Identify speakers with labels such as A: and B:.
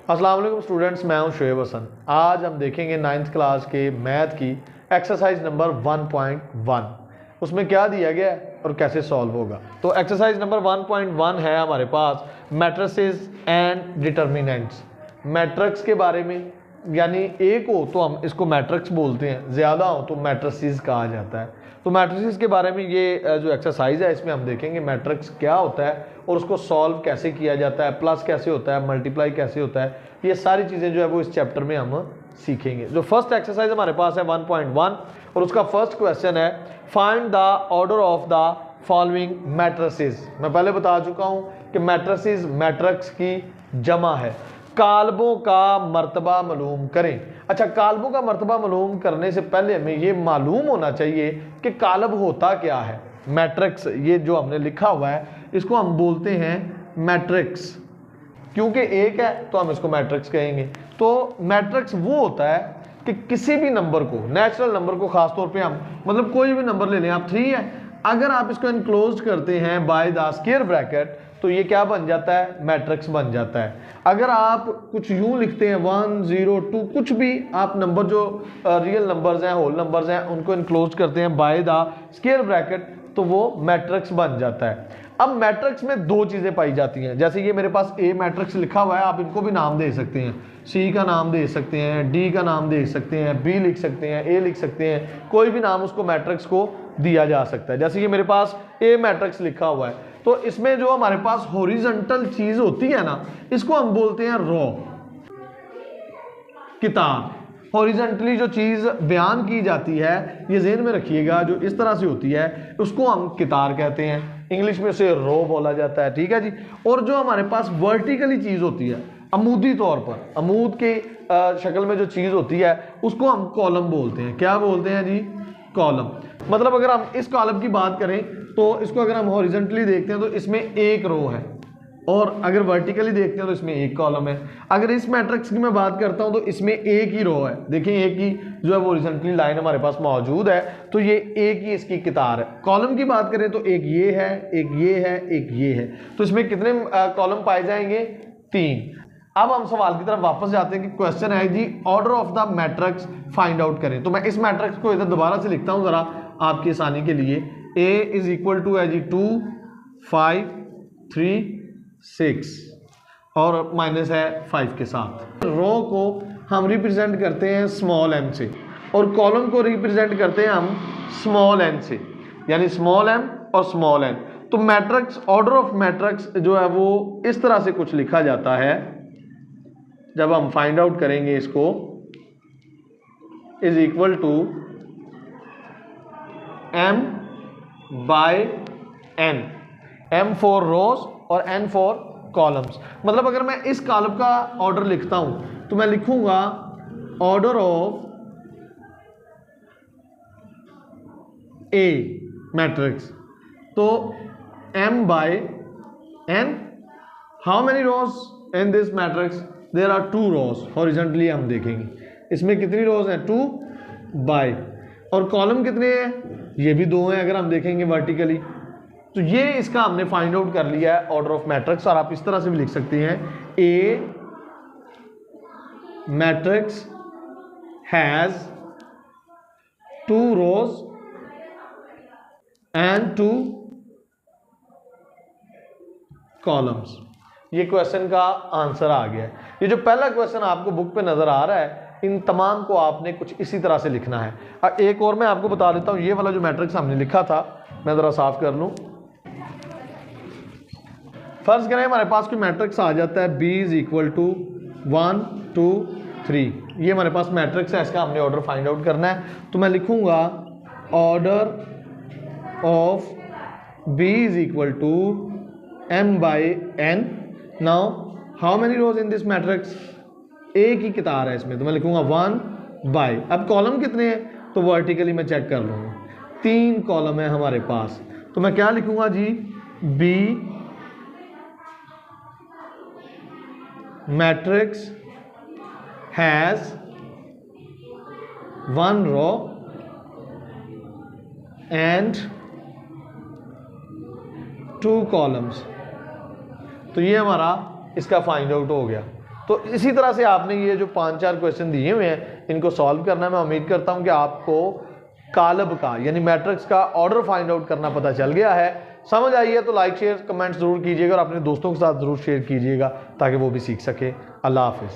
A: अस्सलाम वालेकुम स्टूडेंट्स, मैं हूं शुएब हसन। आज हम देखेंगे 9th क्लास के मैथ की एक्सरसाइज नंबर 1.1। उसमें क्या दिया गया है और कैसे सॉल्व होगा। तो एक्सरसाइज नंबर 1.1 है हमारे पास मैट्रिसेस एंड डिटर्मिनेंट्स। मैट्रिक्स के बारे में, यानी एक हो तो हम इसको मैट्रिक्स बोलते हैं, ज़्यादा हो तो मैट्रिसेस कहा जाता है। तो मैट्रिसेस के बारे में ये जो एक्सरसाइज है इसमें हम देखेंगे मैट्रिक्स क्या होता है और उसको सॉल्व कैसे किया जाता है, प्लस कैसे होता है, मल्टीप्लाई कैसे होता है, ये सारी चीज़ें जो है वो इस चैप्टर में हम सीखेंगे। जो फर्स्ट एक्सरसाइज हमारे पास है 1.1 और उसका फर्स्ट क्वेश्चन है find the order of the following matrices. मैं पहले बता चुका हूँ कि मैट्रिसेस मैट्रिक्स की जमा है। काल्बों का मर्तबा मालूम करें। अच्छा, काल्बों का मर्तबा मालूम करने से पहले हमें ये मालूम होना चाहिए कि काल्ब होता क्या है। मैट्रिक्स, ये जो हमने लिखा हुआ है इसको हम बोलते हैं मैट्रिक्स, क्योंकि एक है तो हम इसको मैट्रिक्स कहेंगे। तो मैट्रिक्स वो होता है कि किसी भी नंबर को, नेचुरल नंबर को खासतौर पे हम, मतलब कोई भी नंबर ले लें, आप 3 है, अगर आप इसको इनक्लोज करते हैं बाय द स्क्वायर ब्रैकेट तो ये क्या बन जाता है, मैट्रिक्स बन जाता है। अगर आप कुछ यूं लिखते हैं 1 0 2 कुछ भी आप नंबर जो रियल नंबर्स हैं, होल नंबर्स हैं, उनको इनक्लोज करते हैं बाय द स्क्वायर ब्रैकेट तो वो मैट्रिक्स बन जाता है। अब मैट्रिक्स में दो चीज़ें पाई जाती हैं, जैसे ये मेरे पास ए मैट्रिक्स लिखा हुआ है, आप इनको भी नाम दे सकते हैं, सी का नाम दे सकते हैं, डी का नाम दे सकते हैं, बी लिख सकते हैं, ए लिख सकते हैं, कोई भी नाम उसको मैट्रिक्स को दिया जा सकता है। जैसे ये मेरे पास ए मैट्रिक्स लिखा हुआ है, तो इसमें जो हमारे पास हॉरिजॉन्टल चीज़ होती है ना, इसको हम बोलते हैं रो, किताब। हॉरिजॉन्टली जो चीज़ बयान की जाती है, ये ज़हन में रखिएगा, जो इस तरह से होती है उसको हम कितार कहते हैं, इंग्लिश में उसे रो बोला जाता है, ठीक है जी। और जो हमारे पास वर्टिकली चीज़ होती है, अमूदी तौर पर, अमूद के शक्ल में जो चीज़ होती है उसको हम कॉलम बोलते हैं। क्या बोलते हैं जी? कॉलम। मतलब अगर हम इस कॉलम की बात करें तो इसको अगर हम हॉरिजॉन्टली देखते हैं तो इसमें एक रो है, और अगर वर्टिकली देखते हैं तो इसमें एक कॉलम है। अगर इस मैट्रिक्स की मैं बात करता हूं तो इसमें एक ही रो है, देखिए एक ही जो है वो हॉरिजॉन्टली लाइन हमारे पास मौजूद है, तो ये एक ही इसकी कितार है। कॉलम की बात करें तो एक ये है, एक ये है, एक ये है, तो इसमें कितने कॉलम पाए जाएंगे? 3। अब हम सवाल की तरफ वापस जाते हैं कि क्वेश्चन है जी order of the matrix find out करें। तो मैं इस मैट्रिक्स को इधर दोबारा से लिखता हूं जरा आपकी आसानी के लिए। A इज इक्वल टू है जी 2 5 3 6 और माइनस है 5 के साथ। रो को हम रिप्रेजेंट करते हैं स्मॉल m से और कॉलम को रिप्रेजेंट करते हैं हम स्मॉल n से, यानी स्मॉल m और स्मॉल n। तो मैट्रिक्स, ऑर्डर ऑफ मैट्रिक्स जो है वो इस तरह से कुछ लिखा जाता है। जब हम फाइंड आउट करेंगे इसको, is equal to m by n, m for rows और n फॉर कॉलम्स। मतलब अगर मैं इस कॉलम का ऑर्डर लिखता हूं तो मैं लिखूंगा ऑर्डर ऑफ A मैट्रिक्स, तो m by n। How many rows in this matrix? There are 2 rows. Horizontally हम देखेंगे इसमें कितनी रोज हैं, 2 बाय, और कॉलम कितने हैं? ये भी 2 हैं अगर हम देखेंगे वर्टिकली। तो ये इसका हमने फाइंड आउट कर लिया है ऑर्डर ऑफ मैट्रिक्स। और आप इस तरह से भी लिख सकते हैं A matrix has 2 rows and 2 columns. ये क्वेश्चन का आंसर आ गया है। ये जो पहला क्वेश्चन आपको बुक पे नजर आ रहा है, इन तमाम को आपने कुछ इसी तरह से लिखना है। एक और मैं आपको बता देता हूं, ये वाला जो मैट्रिक्स हमने लिखा था, मैं जरा साफ कर लूं। फर्ज करें हमारे पास कोई मैट्रिक्स आ जाता है b इज इक्वल टू 1 2 3, ये हमारे पास मैट्रिक्स है, इसका हमने ऑर्डर फाइंड आउट करना है। तो मैं लिखूंगा order of b is equal to m by n। Now how many rows in this matrix? एक ही कितार है इसमें, तो मैं लिखूंगा 1 बाई। अब कॉलम कितने हैं तो वर्टिकली मैं चेक कर लूंगा, 3 कॉलम है हमारे पास, तो मैं क्या लिखूंगा जी? b matrix has 1 row and 2 columns. तो ये हमारा इसका फाइंड आउट हो गया। तो इसी तरह से आपने ये जो 5-4 क्वेश्चन दिए हुए हैं इनको सॉल्व करना है। मैं उम्मीद करता हूँ कि आपको कालब का यानी मैट्रिक्स का ऑर्डर फाइंड आउट करना पता चल गया है। समझ आई है तो लाइक शेयर कमेंट ज़रूर कीजिएगा और अपने दोस्तों के साथ ज़रूर शेयर कीजिएगा ताकि वो भी सीख सके। अल्लाह हाफिज़।